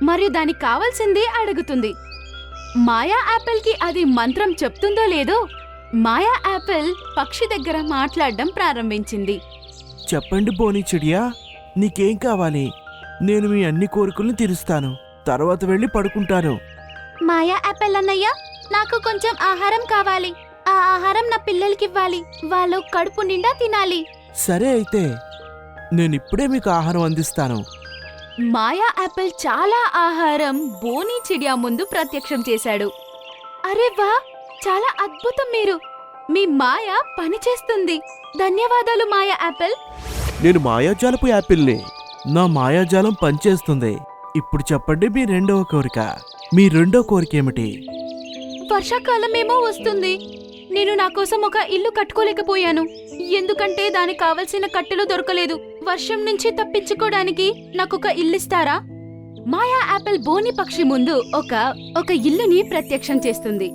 మరియు దానికి కావాల్సింది అడుగుతుంది. మాయా యాపిల్ కి అది మంత్రం చెప్తుందో లేదో మాయా యాపిల్ పక్షి దగ్గర మాట్లాడడం ప్రారంభించింది. చెప్పండి బోని చిడియా, నీకేం కావాలి? నేను మీ అన్ని కోరికలను తీరుస్తాను. తర్వాత వెళ్ళి పడుకుంటాను. మాయా యాపిల్ అన్నయ్య, నాకు కొంచెం ఆహారం కావాలి. ఆ ఆహారం నా పిల్లలకివ్వాలి. వాళ్ళు కడుపు నిండా తినాలి. సరే అయితే, నేనిప్పుడే మీకు ఆహారం అందిస్తాను. మాయా యాపిల్ చాలా ఆహారం బోనీ చిడియా ముందు ప్రత్యక్షం చేశాడు. అరే వా, చాలా అద్భుతం! మీ మాయ పనిచేస్తుంది. ధన్యవాదాలు మాయా యాపిల్. నేను మాయాజాలపు యాపిల్ని. నా మాయాజాలం పనిచేస్తుంది. ఇప్పుడు చెప్పండి మీ రెండవ కోరిక. మీ రెండో కోరిక ఏమిటి? వర్షాకాలం ఏమో వస్తుంది. నేను నా కోసం ఒక ఇల్లు కట్టుకోలేకపోయాను, ఎందుకంటే దానికి కావలసిన కట్టెలు దొరకలేదు. వర్షం నుంచి తప్పించుకోవడానికి నాకొక ఇల్లిస్తారా? మాయా యాపిల్ బోని పక్షి ముందు ఒక ఇల్లుని ప్రత్యక్షం చేస్తుంది.